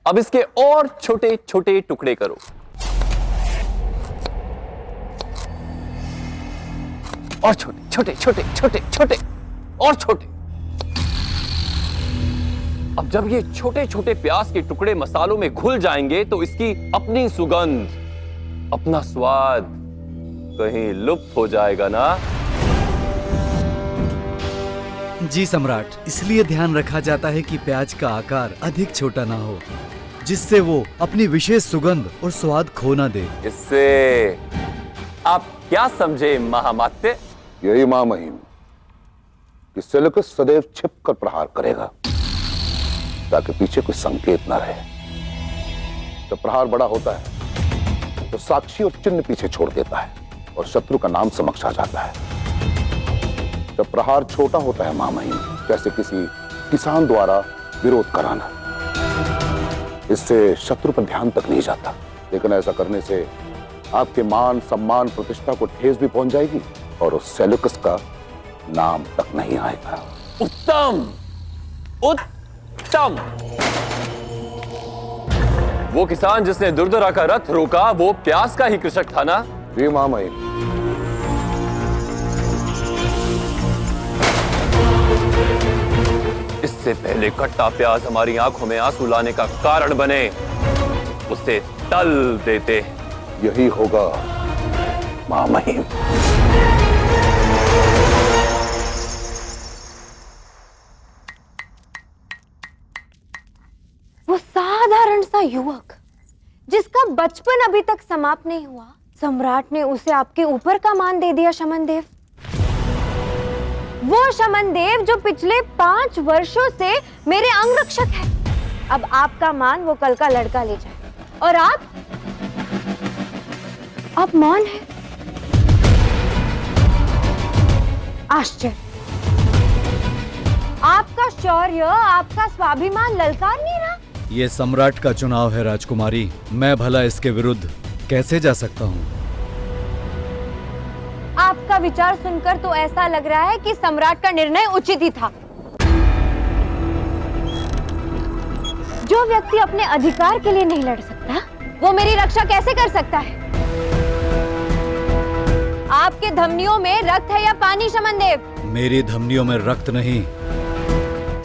अब इसके और छोटे छोटे टुकड़े करो। और छोटे छोटे छोटे छोटे छोटे और छोटे। अब जब ये छोटे छोटे प्याज के टुकड़े मसालों में घुल जाएंगे तो इसकी अपनी सुगंध, अपना स्वाद कहीं लुप्त हो जाएगा ना। जी सम्राट, इसलिए ध्यान रखा जाता है कि प्याज का आकार अधिक छोटा ना हो, जिससे वो अपनी विशेष सुगंध और स्वाद खो ना दे। इससे आप क्या समझे महामात्य? यही महामहिम कि सेल्यूकस सदैव छिपकर प्रहार करेगा ताकि पीछे कोई संकेत ना रहे। जब प्रहार बड़ा होता है तो साक्षी और चिन्ह पीछे छोड़ देता है और शत्रु का नाम समक्ष आ जाता है। जब प्रहार छोटा होता है महामहिम, जैसे किसी किसान द्वारा विरोध कराना, इससे शत्रु पर ध्यान तक नहीं जाता। लेकिन ऐसा करने से आपके मान सम्मान प्रतिष्ठा को ठेस भी पहुंच जाएगी और उस सेल्यूकस का नाम तक नहीं आएगा। उत्तम उत्तम। वो किसान जिसने दुर्धरा का रथ रोका वो प्यास का ही कृषक था ना? जी महामहिम। इससे पहले कट्टा प्याज हमारी आंखों में आंसू लाने का कारण बने, उसे तल देते। यही होगा महामहिम। वो साधारण सा युवक जिसका बचपन अभी तक समाप्त नहीं हुआ, सम्राट ने उसे आपके ऊपर का मान दे दिया। शमन देव, वो शमन देव जो पिछले 5 वर्षों से मेरे अंगरक्षक है, अब आपका मान वो कल का लड़का ले जाए और आप मौन है। आश्चर्य, आपका शौर्य, आपका स्वाभिमान ललकार नहीं रहा। ये सम्राट का चुनाव है राजकुमारी, मैं भला इसके विरुद्ध कैसे जा सकता हूँ? आपका विचार सुनकर तो ऐसा लग रहा है कि सम्राट का निर्णय उचित ही था। जो व्यक्ति अपने अधिकार के लिए नहीं लड़ सकता, वो मेरी रक्षा कैसे कर सकता है? आपके धमनियों में रक्त है या पानी शमन देव? मेरी धमनियों में रक्त नहीं,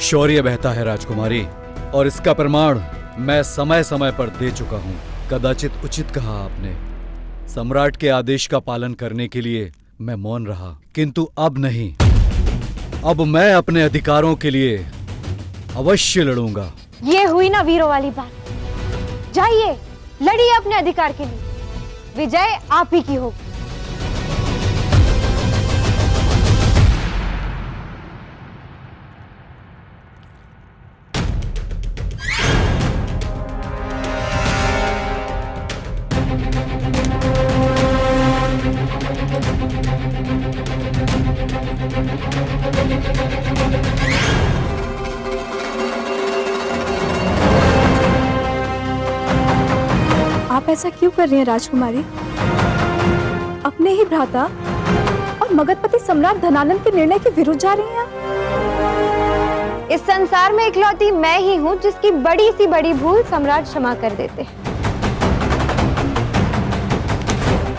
शौर्य बहता है राजकुमारी, और इसका प्रमाण मैं समय समय पर दे चुका हूँ। कदाचित उचित कहा आपने, सम्राट के आदेश का पालन करने के लिए मैं मौन रहा, किंतु अब नहीं। अब मैं अपने अधिकारों के लिए अवश्य लड़ूंगा। ये हुई ना वीरों वाली बात। जाइए, लड़िए अपने अधिकार के लिए, विजय आप ही की होगी। आप ऐसा क्यों कर रही हैं राजकुमारी? अपने ही भ्राता और मगधपति सम्राट धनानंद के निर्णय के विरुद्ध जा रही हैं आप? इस संसार में इकलौती मैं ही हूँ जिसकी बड़ी सी बड़ी भूल सम्राट क्षमा कर देते हैं।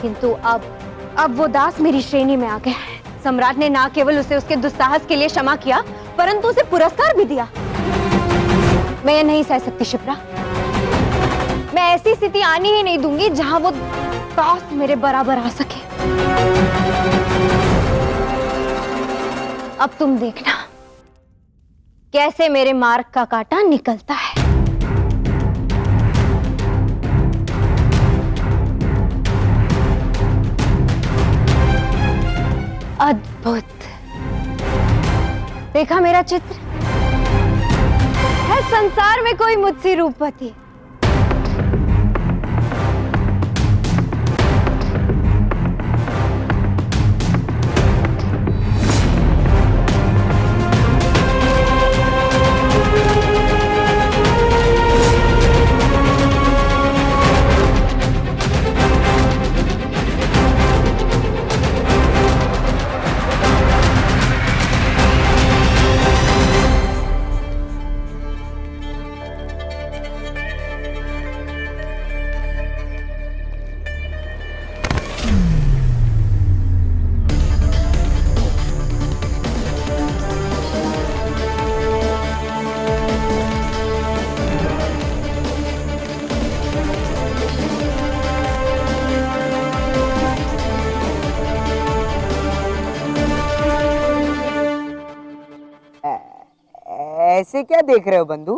किंतु अब वो दास मेरी श्रेणी में आ गया है। सम्राट ने न केवल उसे उसके दुस्साहस के लिए क्षमा किया, परंतु उसे पुरस्कार भी दिया। मैं ये नहीं सह सकती शिप्रा। मैं ऐसी स्थिति आनी ही नहीं दूंगी जहां वो दास मेरे बराबर आ सके। अब तुम देखना कैसे मेरे मार्ग का कांटा निकलता है। अद्भुत। देखा मेरा चित्र? है संसार में कोई मुझसे रूपवती? ऐसे क्या देख रहे हो बंधु?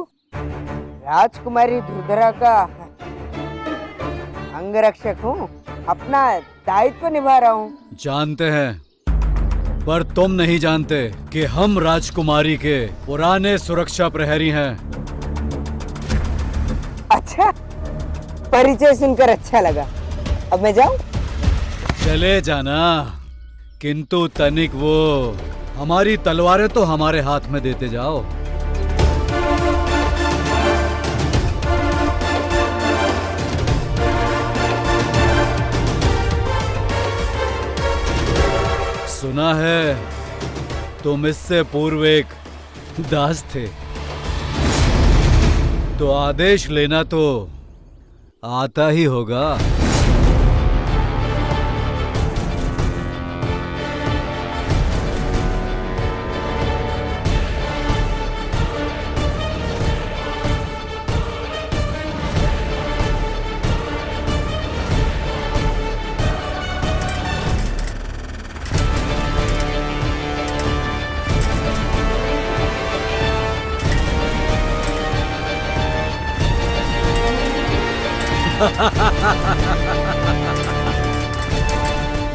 राजकुमारी धुरधरा का अंगरक्षक हूँ, अपना दायित्व निभा रहा हूँ। जानते हैं, पर तुम नहीं जानते कि हम राजकुमारी के पुराने सुरक्षा प्रहरी हैं। अच्छा, परिचय सुनकर अच्छा लगा। अब मैं जाऊँ? चले जाना, किंतु तनिक वो हमारी तलवारें तो हमारे हाथ में देते जाओ। सुना है तुम इससे पूर्व एक दास थे, तो आदेश लेना तो आता ही होगा।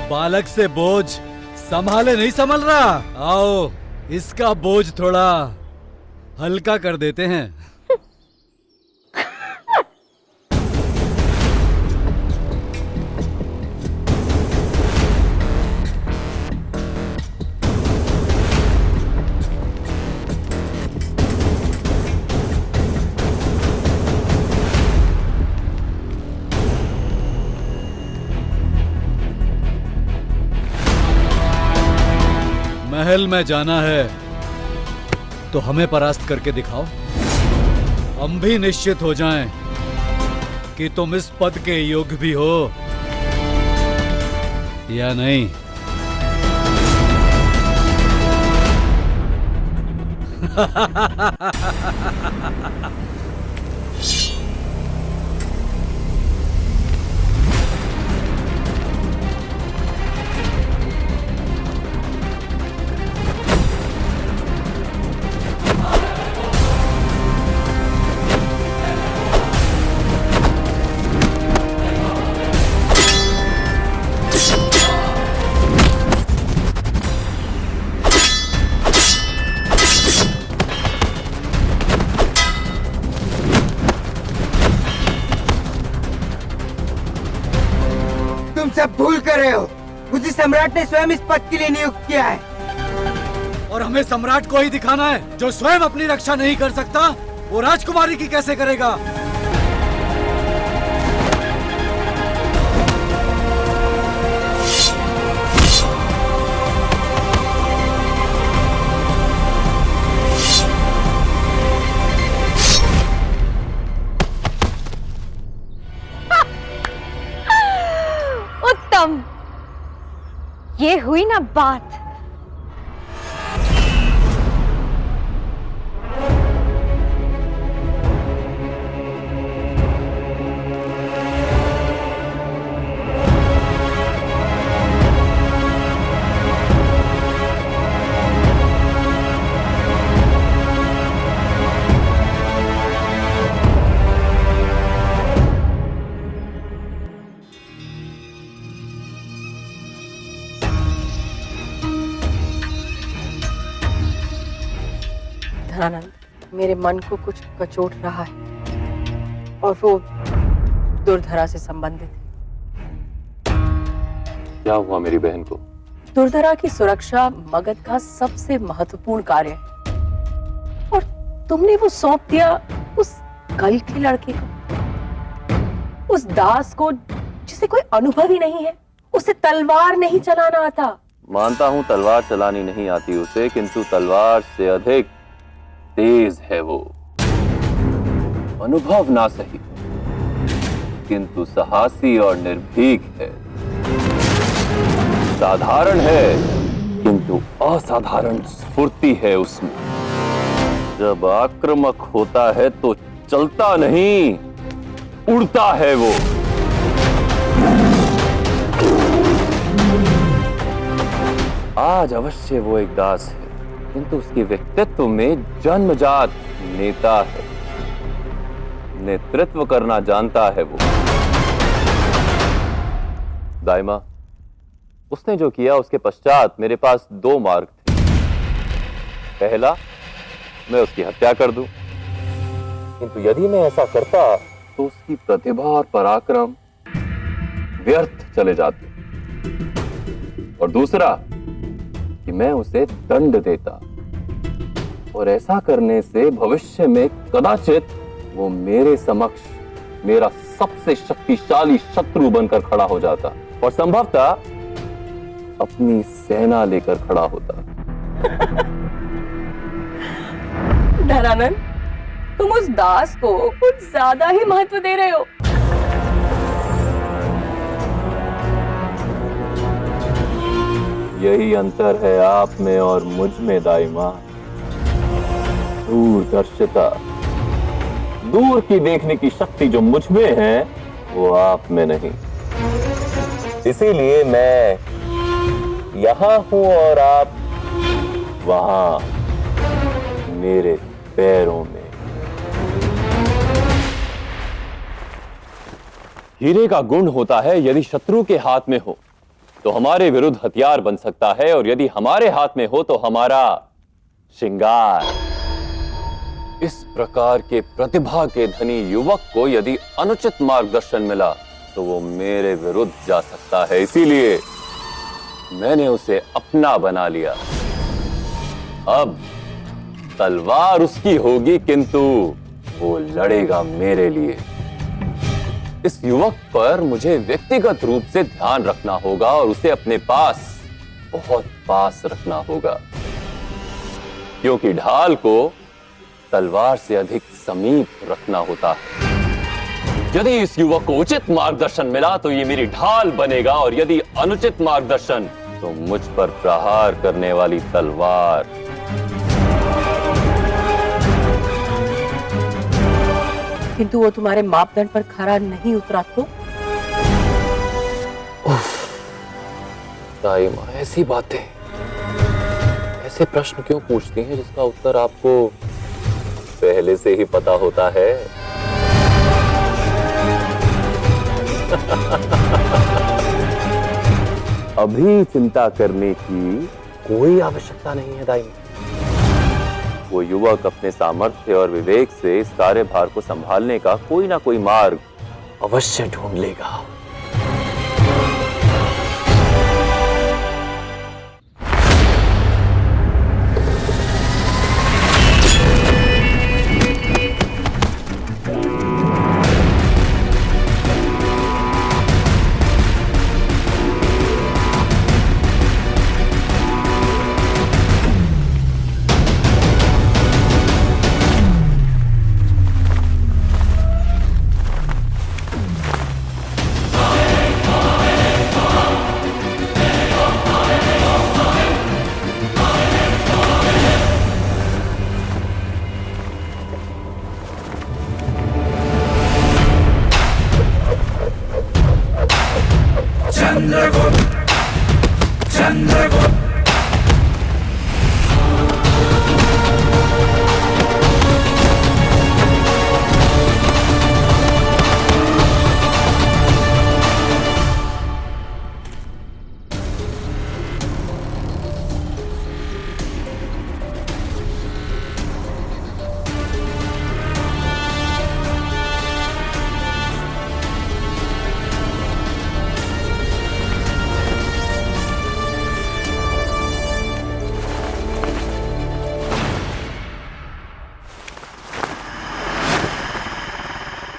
बालक से बोझ संभाले नहीं संभल रहा। आओ, इसका बोझ थोड़ा हल्का कर देते हैं। महल में जाना है तो हमें परास्त करके दिखाओ। हम भी निश्चित हो जाएं कि तुम इस पद के योग्य भी हो या नहीं। तुम सब भूल कर रहे हो, मुझे सम्राट ने स्वयं इस पद के लिए नियुक्त किया है। और हमें सम्राट को ही दिखाना है। जो स्वयं अपनी रक्षा नहीं कर सकता, वो राजकुमारी की कैसे करेगा? उत्तम, ये हुई ना बात। धनानंद, मेरे मन को कुछ कचोट रहा है और वो दुर्धरा से संबंधित है। क्या हुआ मेरी बहन को? दुर्धरा की सुरक्षा मगध का सबसे महत्वपूर्ण कार्य है और तुमने वो सौंप दिया उस कल के लड़के को, उस दास को जिसे कोई अनुभव ही नहीं है, उसे तलवार नहीं चलाना आता। मानता हूं तलवार चलानी नहीं आती उसे, किंतु तलवार से अधिक तेज है वो। अनुभव ना सही, किंतु साहसी और निर्भीक है। साधारण है, किंतु असाधारण स्फूर्ति है उसमें। जब आक्रामक होता है तो चलता नहीं, उड़ता है वो। आज अवश्य वो एक दास है, किंतु उसकी व्यक्तित्व में जन्मजात नेता है, नेतृत्व करना जानता है वो। दाइमा, उसने जो किया उसके पश्चात मेरे पास दो मार्ग थे। पहला, मैं उसकी हत्या कर दूं, किंतु यदि मैं ऐसा करता तो उसकी प्रतिभा और पराक्रम व्यर्थ चले जाते। और दूसरा कि मैं उसे दंड देता, और ऐसा करने से भविष्य में कदाचित वो मेरे समक्ष मेरा सबसे शक्तिशाली शत्रु बनकर खड़ा हो जाता और संभवतः अपनी सेना लेकर खड़ा होता। धनानंद, तुम उस दास को कुछ ज्यादा ही महत्व दे रहे हो। यही अंतर है आप में और मुझ में दाइमा। दूरदर्शिता, दूर की देखने की शक्ति जो मुझ में है वो आप में नहीं। इसीलिए मैं यहां हूं और आप वहां, मेरे पैरों में। हीरे का गुण होता है यदि शत्रु के हाथ में हो तो हमारे विरुद्ध हथियार बन सकता है, और यदि हमारे हाथ में हो तो हमारा श्रृंगार। इस प्रकार के प्रतिभा के धनी युवक को यदि अनुचित मार्गदर्शन मिला तो वो मेरे विरुद्ध जा सकता है। इसीलिए मैंने उसे अपना बना लिया। अब तलवार उसकी होगी किंतु वो लड़ेगा मेरे लिए। इस युवक पर मुझे व्यक्तिगत रूप से ध्यान रखना होगा और उसे अपने पास, बहुत पास रखना होगा, क्योंकि ढाल को तलवार से अधिक समीप रखना होता है। यदि इस युवक को उचित मार्गदर्शन मिला तो ये मेरी ढाल बनेगा, और यदि अनुचित मार्गदर्शन तो मुझ पर प्रहार करने वाली तलवार। किंतु वो तुम्हारे मापदंड पर खरा नहीं उतरा तो? दाइमा, ऐसी बातें, ऐसे प्रश्न क्यों पूछती हैं जिसका उत्तर आपको पहले से ही पता होता है? अभी चिंता करने की कोई आवश्यकता नहीं है दाइमा। वो युवक अपने सामर्थ्य और विवेक से इस कार्यभार को संभालने का कोई ना कोई मार्ग अवश्य ढूंढ लेगा।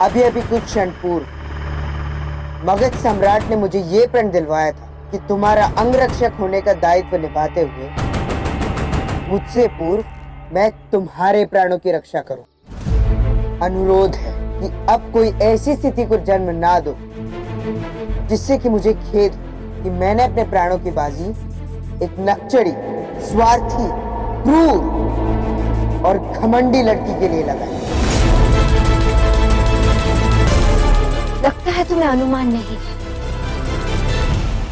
अभी अभी कुछ क्षण पूर्व मगध सम्राट ने मुझे ये प्रण दिलवाया था कि तुम्हारा अंगरक्षक होने का दायित्व निभाते हुए मुझसे पूर्व मैं तुम्हारे प्राणों की रक्षा करूं। अनुरोध है कि अब कोई ऐसी स्थिति को जन्म ना दो जिससे कि मुझे खेद हो कि मैंने अपने प्राणों की बाजी एक नक्चड़ी, स्वार्थी, क्रूर और घमंडी लड़की के लिए लगाई। लगता है तुम्हें अनुमान नहीं है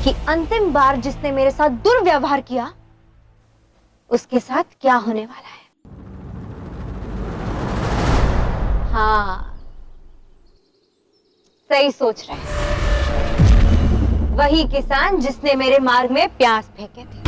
कि अंतिम बार जिसने मेरे साथ दुर्व्यवहार किया उसके साथ क्या होने वाला है। हाँ, सही सोच रहे हैं। वही किसान जिसने मेरे मार्ग में प्याज फेंके थे।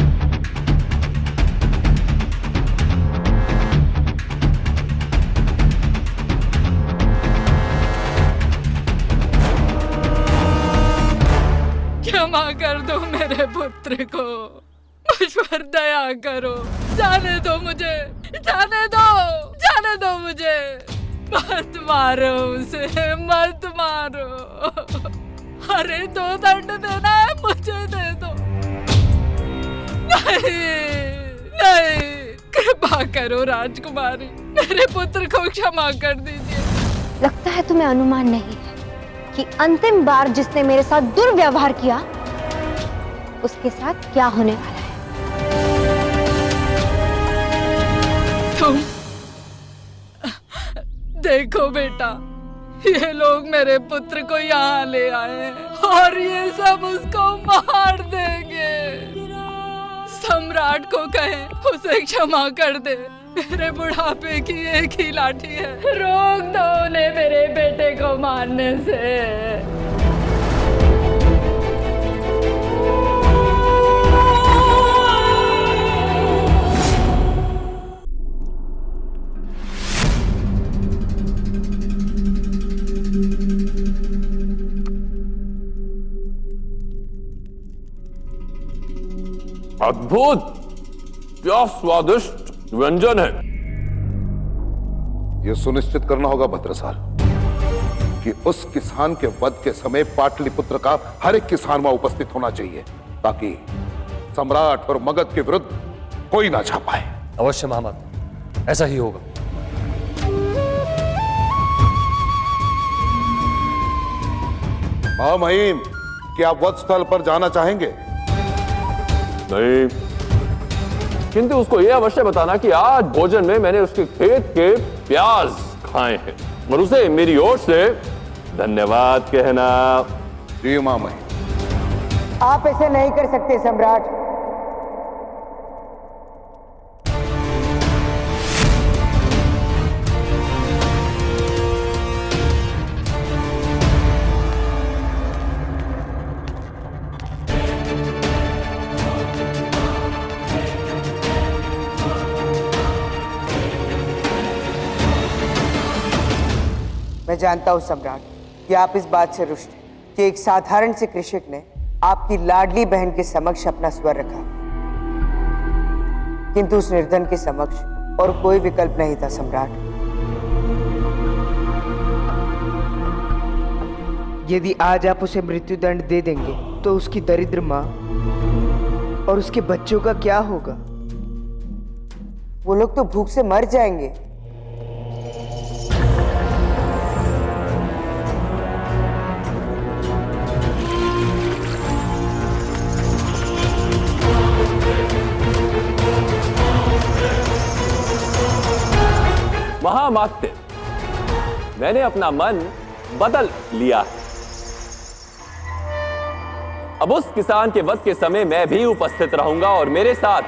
क्षमा कर दो मेरे पुत्र को, मुझ पर दया करो, जाने दो मुझे, जाने दो मुझे, मत मारो उसे, मत मारो। अरे 2 दंड देना है, मुझे दे दो। नहीं, कृपा करो राजकुमारी, मेरे पुत्र को क्षमा कर दीजिए। लगता है तुम्हें अनुमान नहीं है कि अंतिम बार जिसने मेरे साथ दुर्व्यवहार किया उसके साथ क्या होने वाला है। तुम देखो बेटा, ये लोग मेरे पुत्र को यहाँ ले आए हैं और ये सब उसको मार देंगे। सम्राट को कहें उसे क्षमा कर दे, मेरे बुढ़ापे की एक ही लाठी है, रोक दो उन्हें मेरे बेटे को मारने से। अद्भुत, क्या स्वादिष्ट व्यंजन है। यह सुनिश्चित करना होगा भद्रसाल कि उस किसान के वध के समय पाटलिपुत्र का हर एक किसान वहां उपस्थित होना चाहिए, ताकि सम्राट और मगध के विरुद्ध कोई ना छा पाए। अवश्य महामंत्री, ऐसा ही होगा। महामहिम, क्या आप वध स्थल पर जाना चाहेंगे? नहीं, किंतु उसको यह अवश्य बताना कि आज भोजन में मैंने उसके खेत के प्याज खाए हैं और उसे मेरी ओर से धन्यवाद कहना। जी महामहिम। आप ऐसे नहीं कर सकते सम्राट। मैं जानता हूं सम्राट कि आप इस बात से रुष्ट हैं कि एक साधारण से कृषक ने आपकी लाडली बहन के समक्ष अपना स्वर रखा, किंतु उस निर्धन के समक्ष और कोई विकल्प नहीं था सम्राट। यदि आज आप उसे मृत्युदंड दे देंगे तो उसकी दरिद्र मां और उसके बच्चों का क्या होगा? वो लोग तो भूख से मर जाएंगे। महामात्य, मैंने अपना मन बदल लिया है। अब उस किसान के वध के समय मैं भी उपस्थित रहूंगा और मेरे साथ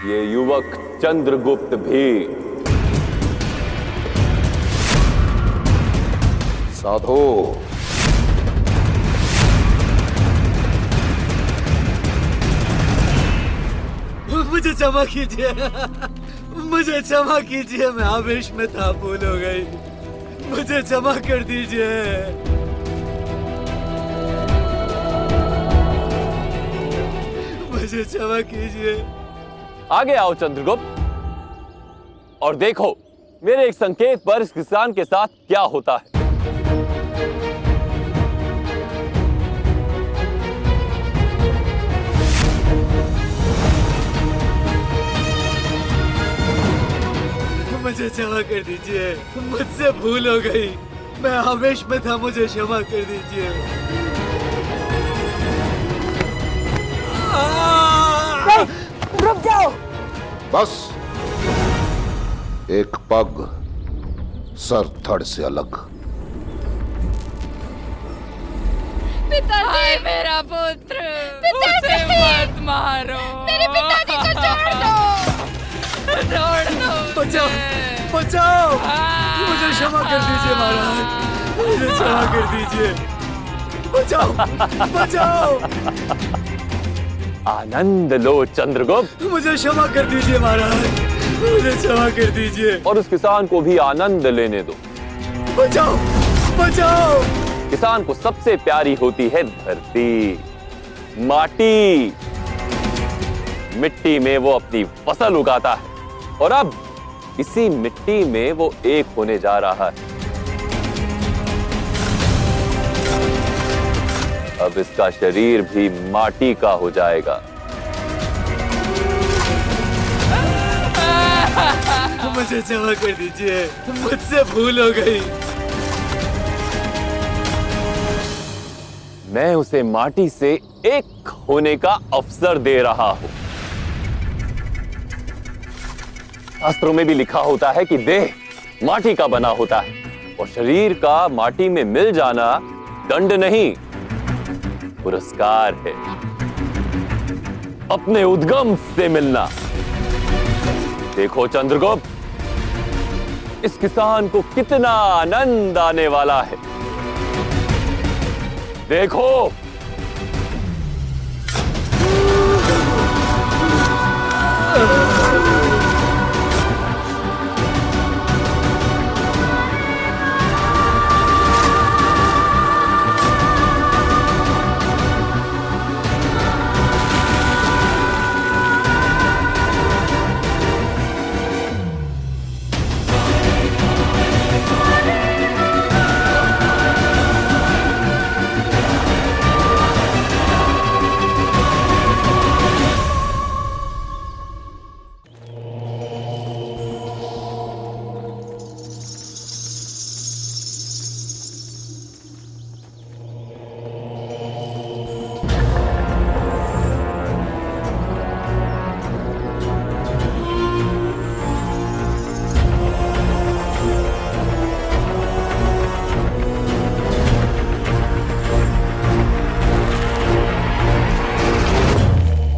ये युवक चंद्रगुप्त भी। साधो, मुझे क्षमा कीजिए, मुझे क्षमा कीजिए, मैं आवेश में था, भूल हो गई, मुझे क्षमा कर दीजिए। मुझे क्षमा कीजिए। आगे आओ चंद्रगुप्त और देखो मेरे एक संकेत पर इस किसान के साथ क्या होता है। मुझे क्षमा कर दीजिए, मुझसे भूल हो गई, मैं आवेश में था, मुझे क्षमा कर दीजिए। रुक जाओ। बस एक पग सर धड़ से अलग। हाय मेरा पुत्र, उसे मत मारो। मेरे पिताजी को छोड़ दो, छोड़ दो। बचाओ, बचाओ, मुझे क्षमा कर दीजिए महाराज, मुझे क्षमा कर दीजिए, बचाओ, बचाओ। आनंद लो चंद्रगुप्त, मुझे क्षमा कर दीजिए महाराज, मुझे क्षमा कर दीजिए। और उस किसान को भी आनंद लेने दो। बचाओ, बचाओ। किसान को सबसे प्यारी होती है धरती, माटी। मिट्टी में वो अपनी फसल उगाता है और अब इसी मिट्टी में वो एक होने जा रहा है। अब इसका शरीर भी माटी का हो जाएगा। मुझे क्षमा कर दीजिए, मुझसे भूल हो गई। मैं उसे माटी से एक होने का अवसर दे रहा हूं। शास्त्रों में भी लिखा होता है कि देह माटी का बना होता है और शरीर का माटी में मिल जाना दंड नहीं, पुरस्कार है। अपने उद्गम से मिलना। देखो चंद्रगुप्त, इस किसान को कितना आनंद आने वाला है। देखो,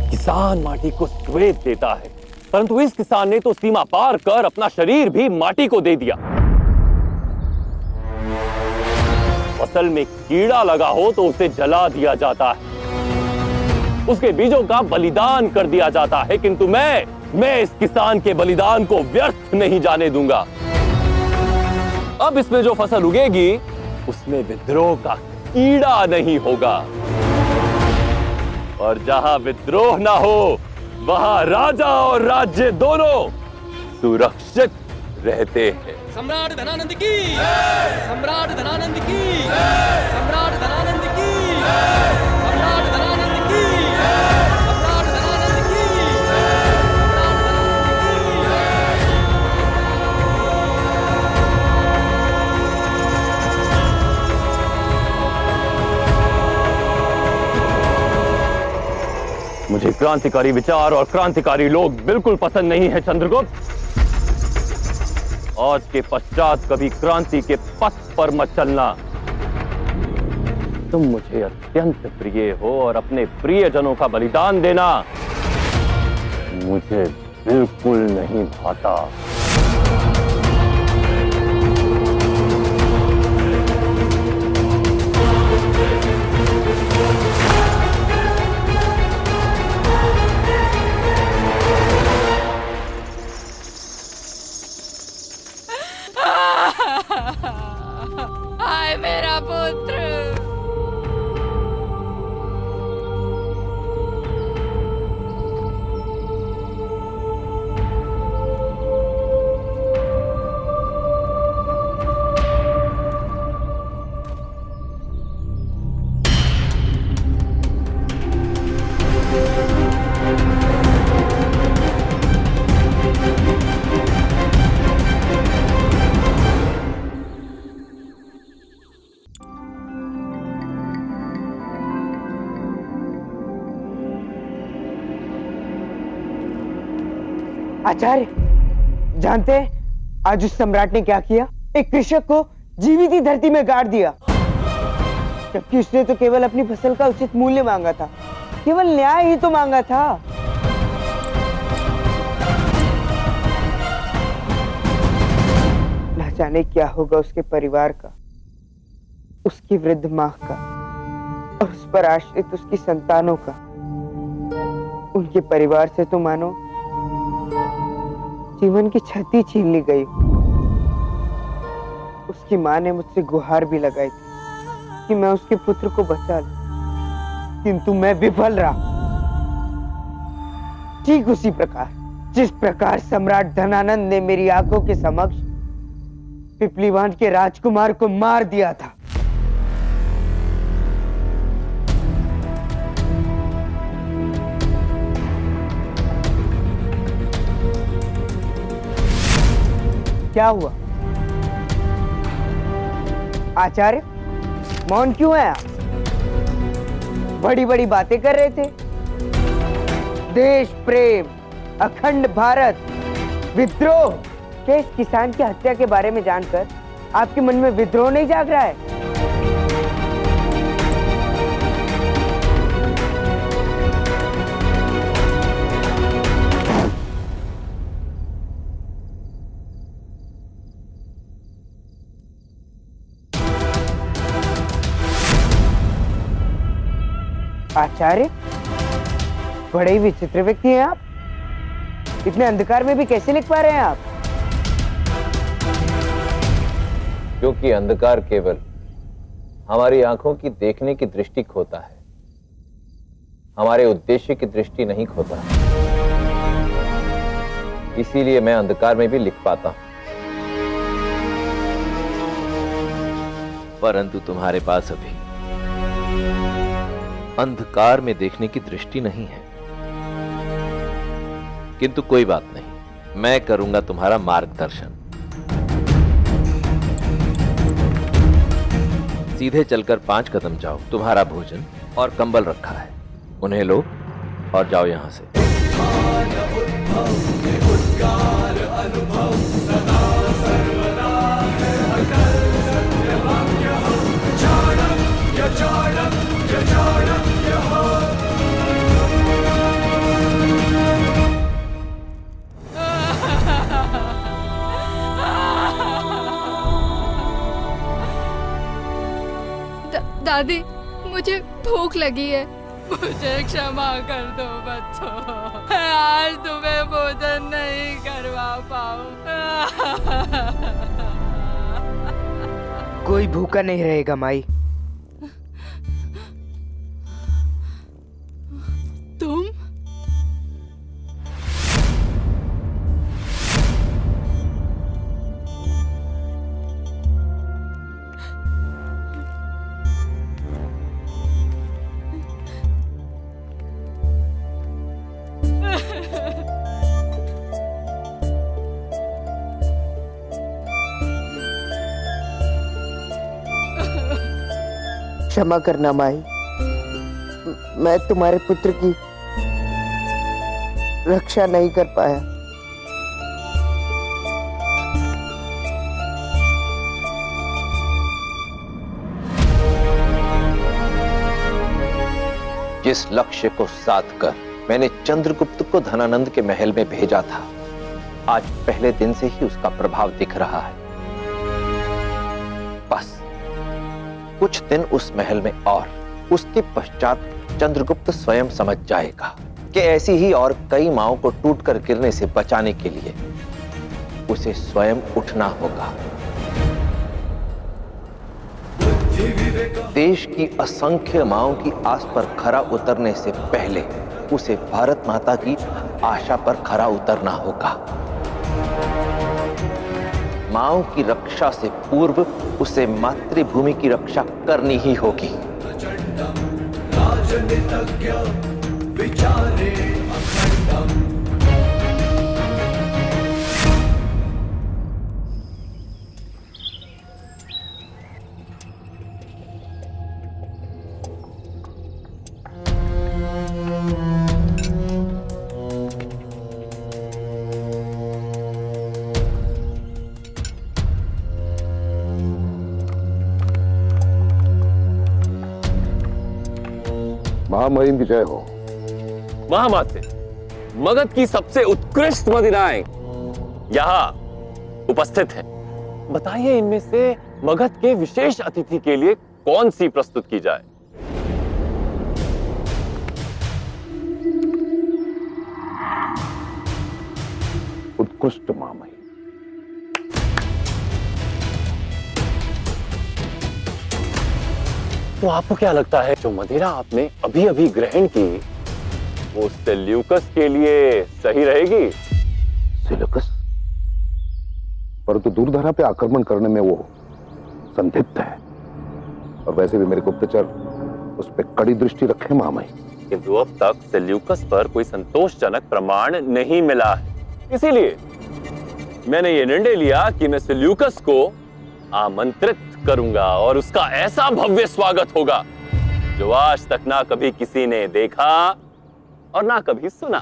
किसान माटी को श्वेत देता है, परंतु इस किसान ने तो सीमा पार कर अपना शरीर भी माटी को दे दिया। फसल में कीड़ा लगा हो तो उसे जला दिया जाता है, उसके बीजों का बलिदान कर दिया जाता है, किंतु मैं इस किसान के बलिदान को व्यर्थ नहीं जाने दूंगा। अब इसमें जो फसल उगेगी उसमें विद्रोह का कीड़ा नहीं होगा, और जहां विद्रोह ना हो वहां राजा और राज्य दोनों सुरक्षित रहते हैं। सम्राट धनानंद की, सम्राट धनानंद की, सम्राट धनानंद की, सम्राट धनानंद की, सम्राट धनानंद की, मुझे क्रांतिकारी विचार और क्रांतिकारी लोग बिल्कुल पसंद नहीं है चंद्रगुप्त। आज के पश्चात कभी क्रांति के पथ पर मत चलना। तुम मुझे अत्यंत प्रिय हो और अपने प्रियजनों का बलिदान देना मुझे बिल्कुल नहीं भाता। हाय मेरा पुत्र। आचार्य, जानते हैं आज उस सम्राट ने क्या किया? एक कृषक को जीवित ही धरती में गाड़ दिया। जबकि उसने तो केवल अपनी फसल का उचित मूल्य मांगा था, केवल न्याय ही तो मांगा था। न जाने क्या होगा उसके परिवार का, उसकी वृद्ध मां का और उस पर आश्रित उसकी संतानों का। उनके परिवार से तो मानो जीवन की छती छीन ली गई। उसकी मां ने मुझसे गुहार भी लगाई थी कि मैं उसके पुत्र को बचा लूं, किंतु मैं विफल रहा। ठीक उसी प्रकार जिस प्रकार सम्राट धनानंद ने मेरी आंखों के समक्ष पिपलीवान के राजकुमार को मार दिया था। क्या हुआ आचार्य, मौन क्यों है आप? बड़ी बड़ी बातें कर रहे थे। देश प्रेम, अखंड भारत, विद्रोह। क्या इस किसान की हत्या के बारे में जानकर आपके मन में विद्रोह नहीं जाग रहा है? आचार्य, बड़े ही विचित्र व्यक्ति हैं आप। इतने अंधकार में भी कैसे लिख पा रहे हैं आप? क्योंकि अंधकार केवल हमारी आंखों की देखने की दृष्टि खोता है, हमारे उद्देश्य की दृष्टि नहीं खोता। इसीलिए मैं अंधकार में भी लिख पाता हूं। परंतु तुम्हारे पास अभी अंधकार में देखने की दृष्टि नहीं है। किंतु कोई बात नहीं, मैं करूंगा तुम्हारा मार्गदर्शन। सीधे चलकर 5 कदम जाओ, तुम्हारा भोजन और कंबल रखा है, उन्हें लो और जाओ यहां से। दादी, मुझे भूख लगी है, मुझे क्षमा कर दो बच्चों। आज तुम्हें भोजन नहीं करवा पाऊं। कोई भूखा नहीं रहेगा माई। तुम? क्षमा करना माई, मैं तुम्हारे पुत्र की रक्षा नहीं कर पाया। जिस लक्ष्य को साध कर मैंने चंद्रगुप्त को धनानंद के महल में भेजा था, आज पहले दिन से ही उसका प्रभाव दिख रहा है। बस कुछ दिन उस महल में और उसके पश्चात चंद्रगुप्त स्वयं समझ जाएगा कि ऐसी ही और कई माओं को टूटकर गिरने से बचाने के लिए उसे स्वयं उठना होगा। देश की असंख्य माओं की आस पर खरा उतरने से पहले उसे भारत माता की आशा पर खरा उतरना होगा। माओं की रक्षा से पूर्व उसे मातृभूमि की रक्षा करनी ही होगी। महामहिम की जय हो। महामाते, मगध की सबसे उत्कृष्ट मदिराएं यहाँ उपस्थित हैं। बताइए इनमें से मगध के विशेष अतिथि के लिए कौन सी प्रस्तुत की जाए? उत्कृष्ट महामहिम। तो आपको क्या लगता है जो मदिरा आपने अभी अभी ग्रहण की वो सेल्यूकस के लिए सही रहेगी? सेल्यूकस? परंतु दूरधरा पे आक्रमण करने में वो संदिग्ध है, और वैसे भी मेरे गुप्तचर उस पर कड़ी दृष्टि रखे महामहिम। किंतु अब तक सेल्यूकस पर कोई संतोषजनक प्रमाण नहीं मिला है, इसीलिए मैंने ये निर्णय लिया कि मैं सेल्यूकस को आमंत्रित करूंगा और उसका ऐसा भव्य स्वागत होगा जो आज तक ना कभी किसी ने देखा और ना कभी सुना।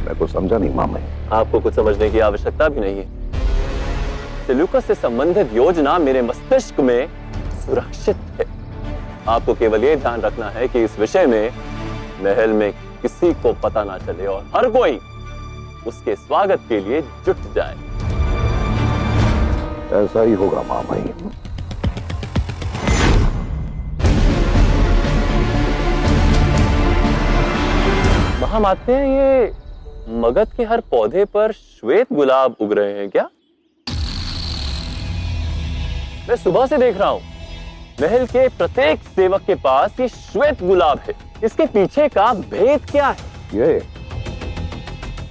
मैं कुछ समझा नहीं महामहिम। आपको कुछ समझने की आवश्यकता भी नहीं है। सेल्यूकस से संबंधित योजना मेरे मस्तिष्क में सुरक्षित है। आपको केवल यह ध्यान रखना है कि इस विषय में महल में किसी को पता ना चले और हर कोई उसके स्वागत के लिए जुट जाए। ऐसा ही होगा महामहिम। महामाते, ये मगध के हर पौधे पर श्वेत गुलाब उग रहे हैं क्या? मैं सुबह से देख रहा हूं महल के प्रत्येक सेवक के पास ये श्वेत गुलाब है। इसके पीछे का भेद क्या है?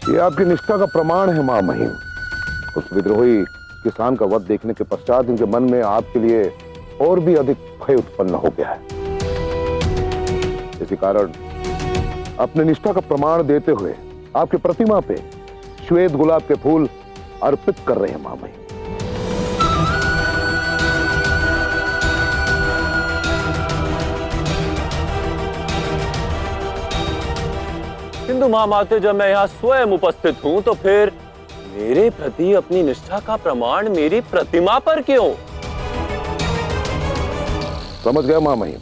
ये आपकी निष्ठा का प्रमाण है महामहिम। उस विद्रोही किसान का वध देखने के पश्चात इनके मन में आपके लिए और भी अधिक भय उत्पन्न हो गया है। इसी कारण अपने निष्ठा का प्रमाण देते हुए आपकी प्रतिमा पे श्वेत गुलाब के फूल अर्पित कर रहे हैं महामहिम। हिंदू महामाते, जब मैं यहाँ स्वयं उपस्थित हूँ तो फिर मेरे प्रति अपनी निष्ठा का प्रमाण मेरी प्रतिमा पर क्यों? समझ गया महामहिम।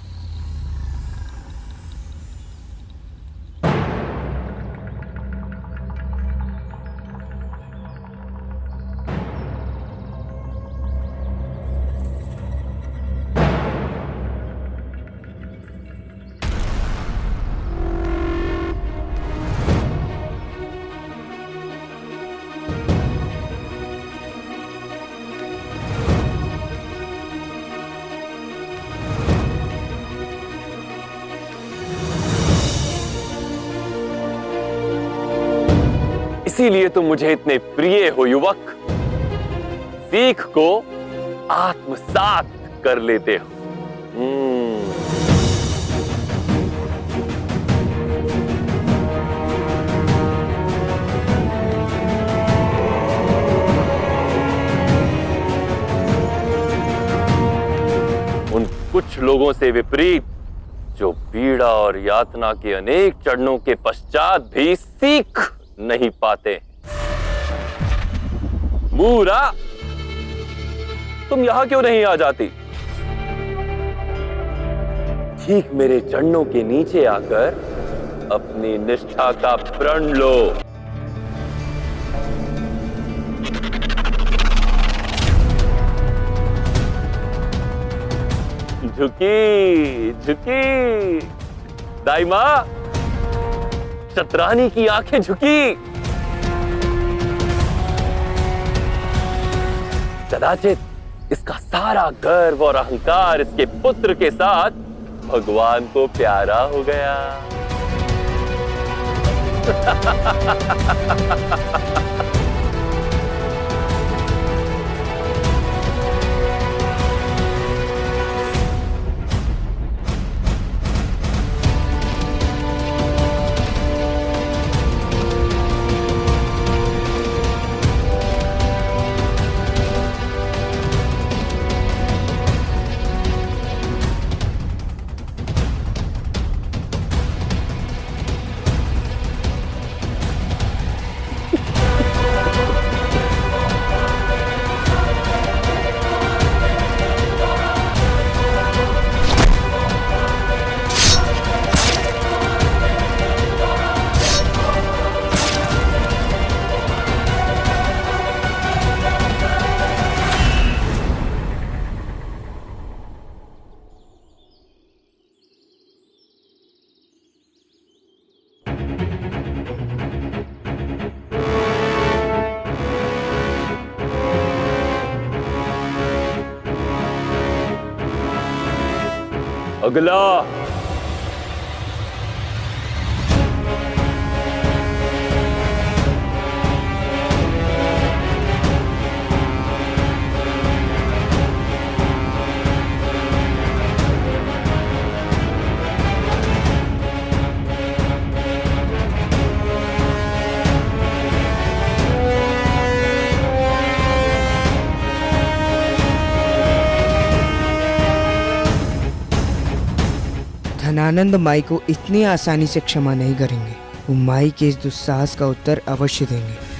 इसीलिए तुम मुझे इतने प्रिय हो युवक। सीख को आत्मसात कर लेते हो। उन कुछ लोगों से विपरीत जो पीड़ा और यातना के अनेक चरणों के पश्चात भी सीख नहीं पाते। मूरा, तुम यहां क्यों नहीं आ जाती? ठीक मेरे चरणों के नीचे आकर अपनी निष्ठा का प्रण लो। झुकी झुकी दाइमा, शतरानी की आंखें झुकी। कदाचित इसका सारा गर्व और अहंकार इसके पुत्र के साथ भगवान को प्यारा हो गया। अगला। धनानंद माई को इतनी आसानी से क्षमा नहीं करेंगे। वो माई के इस दुस्साहस का उत्तर अवश्य देंगे।